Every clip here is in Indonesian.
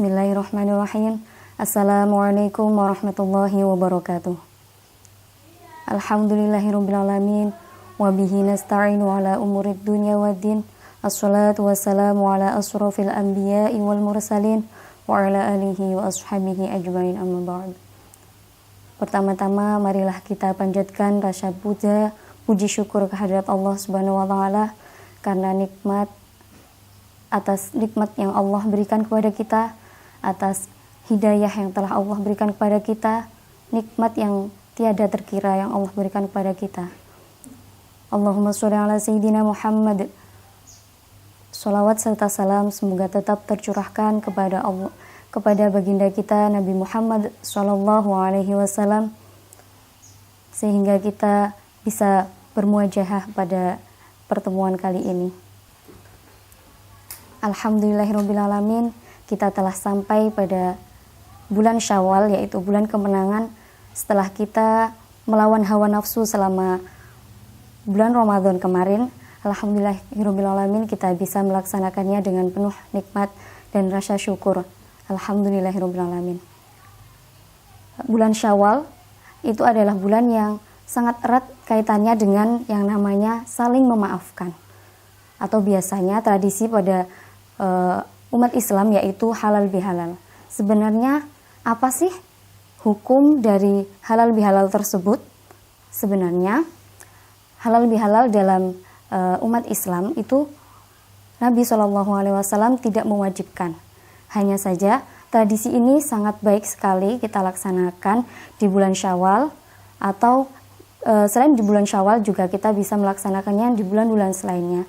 Bismillahirrahmanirrahim. Assalamualaikum warahmatullahi wabarakatuh. Alhamdulillahirrabbilalamin. Wabihi nasta'inu ala umurid dunya waddin. Assalatu wassalamu ala asrafil anbiya'i wal mursalin wa ala alihi wa ashabihi ajmain, amma ba'd. Pertama-tama marilah kita panjatkan rasa puji syukur kehadirat Allah Subhanahu wa taala karena atas nikmat yang Allah berikan kepada kita, atas hidayah yang telah Allah berikan kepada kita, nikmat yang tiada terkira yang Allah berikan kepada kita. Allahumma sholli ala sayyidina Muhammad. Sholawat serta salam semoga tetap tercurahkan kepada Allah, kepada baginda kita Nabi Muhammad sallallahu alaihi wasallam, sehingga kita bisa bermuajahah pada pertemuan kali ini. Alhamdulillahirrabbilalamin, kita telah sampai pada bulan Syawal, yaitu bulan kemenangan, setelah kita melawan hawa nafsu selama bulan Ramadan kemarin. Alhamdulillahirrabbilalamin, kita bisa melaksanakannya dengan penuh nikmat dan rasa syukur. Alhamdulillahirrabbilalamin. Bulan Syawal itu adalah bulan yang sangat erat kaitannya dengan yang namanya saling memaafkan, atau biasanya tradisi pada umat Islam yaitu halal bihalal. Sebenarnya apa sih hukum dari halal bihalal tersebut? Sebenarnya halal bihalal dalam umat Islam itu Nabi SAW tidak mewajibkan. Hanya saja tradisi ini sangat baik sekali kita laksanakan di bulan Syawal, atau selain di bulan Syawal juga kita bisa melaksanakannya di bulan-bulan selainnya.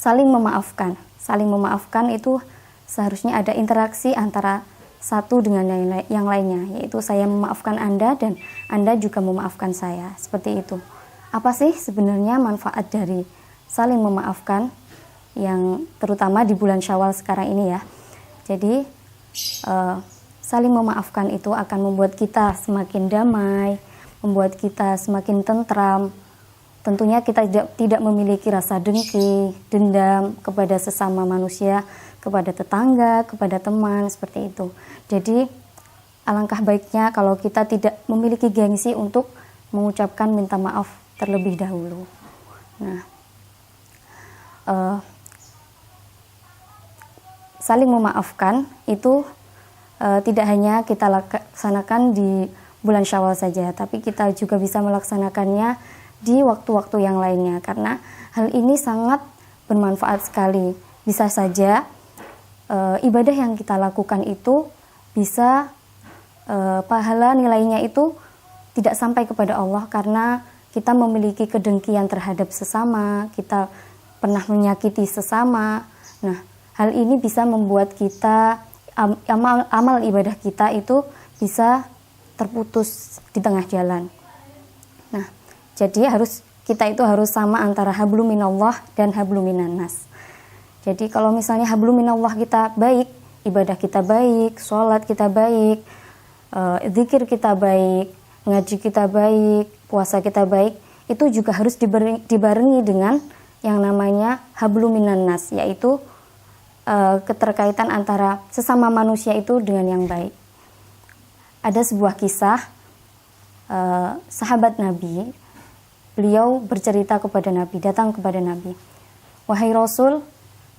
Saling memaafkan itu seharusnya ada interaksi antara satu dengan yang lainnya, yaitu saya memaafkan Anda dan Anda juga memaafkan saya, seperti itu. Apa sih sebenarnya manfaat dari saling memaafkan, yang terutama di bulan Syawal sekarang ini ya? Jadi saling memaafkan itu akan membuat kita semakin damai, membuat kita semakin tentram. Tentunya kita tidak memiliki rasa dengki, dendam kepada sesama manusia, kepada tetangga, kepada teman, seperti itu. Jadi alangkah baiknya kalau kita tidak memiliki gengsi untuk mengucapkan minta maaf terlebih dahulu. Nah, saling memaafkan itu tidak hanya kita laksanakan di bulan Syawal saja, tapi kita juga bisa melaksanakannya di waktu-waktu yang lainnya, karena hal ini sangat bermanfaat sekali. Bisa saja ibadah yang kita lakukan itu bisa pahala nilainya itu tidak sampai kepada Allah karena kita memiliki kedengkian terhadap sesama, kita pernah menyakiti sesama. Nah, hal ini bisa membuat kita amal ibadah kita itu bisa terputus di tengah jalan. Nah, jadi kita itu harus sama antara hablum minallah dan hablum minannas. Jadi kalau misalnya hablum minallah kita baik, ibadah kita baik, sholat kita baik, zikir kita baik, ngaji kita baik, puasa kita baik, itu juga harus dibarengi dengan yang namanya hablum minannas, yaitu keterkaitan antara sesama manusia itu dengan yang baik. Ada sebuah kisah sahabat Nabi. Beliau bercerita kepada Nabi, datang kepada Nabi. Wahai Rasul,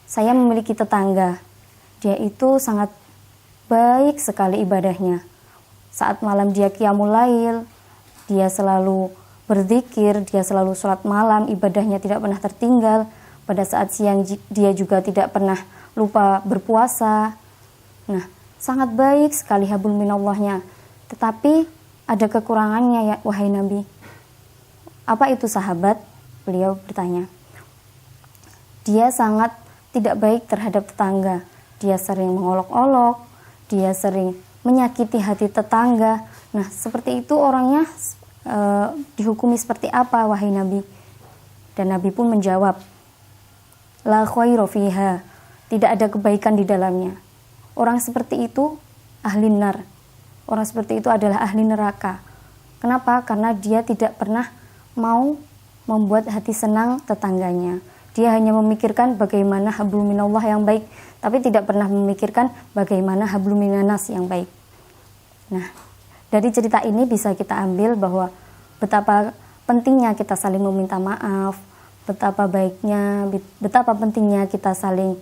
saya memiliki tetangga. Dia itu sangat baik sekali ibadahnya. Saat malam dia qiyamul lail, dia selalu berzikir, dia selalu sholat malam, ibadahnya tidak pernah tertinggal. Pada saat siang dia juga tidak pernah lupa berpuasa. Nah, sangat baik sekali hablum minallahnya. Tetapi ada kekurangannya ya wahai Nabi. Apa itu sahabat? Beliau bertanya. Dia sangat tidak baik terhadap tetangga. Dia sering mengolok-olok, dia sering menyakiti hati tetangga. Nah, seperti itu orangnya dihukumi seperti apa wahai Nabi? Dan Nabi pun menjawab, la khairu fiha, tidak ada kebaikan di dalamnya. Orang seperti itu ahli nar. Orang seperti itu adalah ahli neraka. Kenapa? Karena dia tidak pernah mau membuat hati senang tetangganya. Dia hanya memikirkan bagaimana hablum minallah yang baik, tapi tidak pernah memikirkan bagaimana hablum minanas yang baik. Nah, dari cerita ini bisa kita ambil bahwa betapa pentingnya kita saling meminta maaf, betapa pentingnya kita saling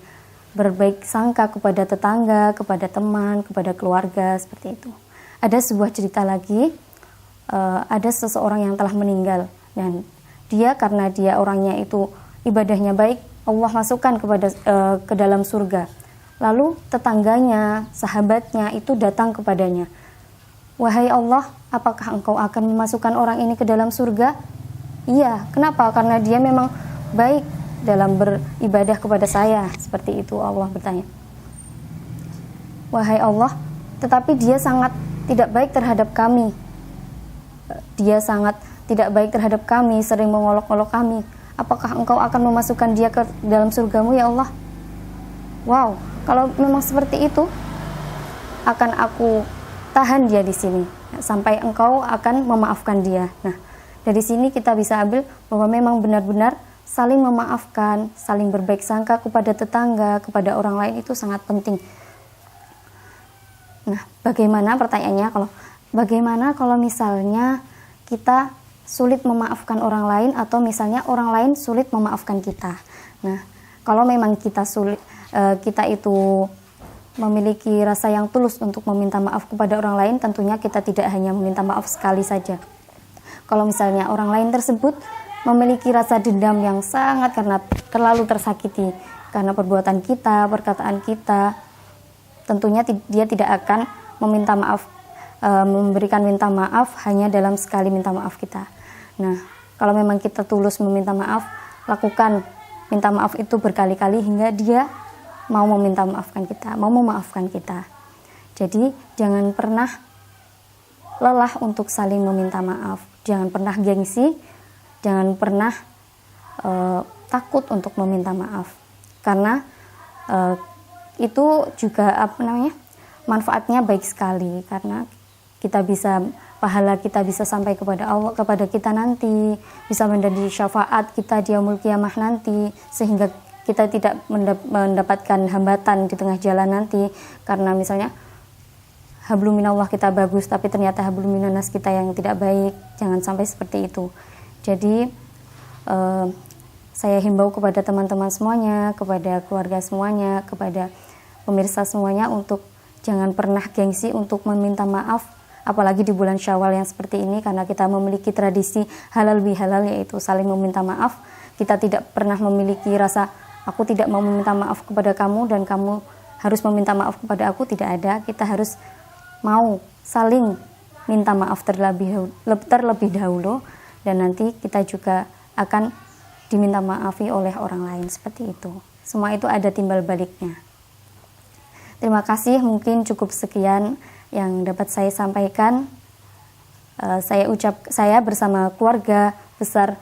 berbaik sangka kepada tetangga, kepada teman, kepada keluarga, seperti itu. Ada sebuah cerita lagi, ada seseorang yang telah meninggal, dan dia karena dia orangnya itu ibadahnya baik, Allah masukkan ke dalam surga. Lalu tetangganya, sahabatnya itu datang kepadanya. Wahai Allah, apakah engkau akan memasukkan orang ini ke dalam surga? Iya, kenapa? Karena dia memang baik dalam beribadah kepada saya. Seperti itu Allah bertanya. Wahai Allah, tetapi dia sangat tidak baik terhadap kami. Dia sangat tidak baik terhadap kami, sering mengolok-olok kami. Apakah engkau akan memasukkan dia ke dalam surgamu ya Allah? Wow, kalau memang seperti itu, akan aku tahan dia di sini sampai engkau akan memaafkan dia. Nah, dari sini kita bisa ambil bahwa memang benar-benar saling memaafkan, saling berbaik sangka kepada tetangga, kepada orang lain itu sangat penting. Nah, pertanyaannya bagaimana kalau misalnya kita sulit memaafkan orang lain, atau misalnya orang lain sulit memaafkan kita. Nah, kalau memang kita itu memiliki rasa yang tulus untuk meminta maaf kepada orang lain, tentunya kita tidak hanya meminta maaf sekali saja. Kalau misalnya orang lain tersebut memiliki rasa dendam yang sangat karena terlalu tersakiti karena perbuatan kita, perkataan kita, tentunya dia tidak akan memberikan minta maaf hanya dalam sekali minta maaf kita. Nah, kalau memang kita tulus meminta maaf, lakukan minta maaf itu berkali-kali hingga dia mau memaafkan kita. Jadi, jangan pernah lelah untuk saling meminta maaf. Jangan pernah gengsi, jangan pernah takut untuk meminta maaf. Karena itu juga manfaatnya baik sekali, karena pahala kita bisa sampai kepada Allah, kepada kita nanti, bisa menjadi syafaat kita di yaumul qiyamah nanti, sehingga kita tidak mendapatkan hambatan di tengah jalan nanti, karena misalnya hablum minallah kita bagus tapi ternyata hablum minanas kita yang tidak baik. Jangan sampai seperti itu. Jadi saya himbau kepada teman-teman semuanya, kepada keluarga semuanya, kepada pemirsa semuanya untuk jangan pernah gengsi untuk meminta maaf, apalagi di bulan Syawal yang seperti ini, karena kita memiliki tradisi halal bihalal, yaitu saling meminta maaf. Kita tidak pernah memiliki rasa aku tidak mau meminta maaf kepada kamu dan kamu harus meminta maaf kepada aku, tidak ada. Kita harus mau saling minta maaf terlebih dahulu, dan nanti kita juga akan diminta maafi oleh orang lain, seperti itu. Semua itu ada timbal baliknya. Terima kasih, mungkin cukup sekian yang dapat saya sampaikan. Saya bersama keluarga besar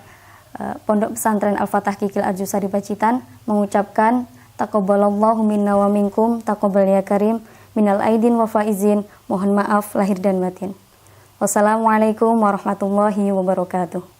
Pondok Pesantren Al-Fatah Kikil Arjusari Pacitan mengucapkan taqabbalallahu minna wa minkum, taqabbal ya karim, minal aidin wa faizin, mohon maaf lahir dan batin. Wassalamualaikum warahmatullahi wabarakatuh.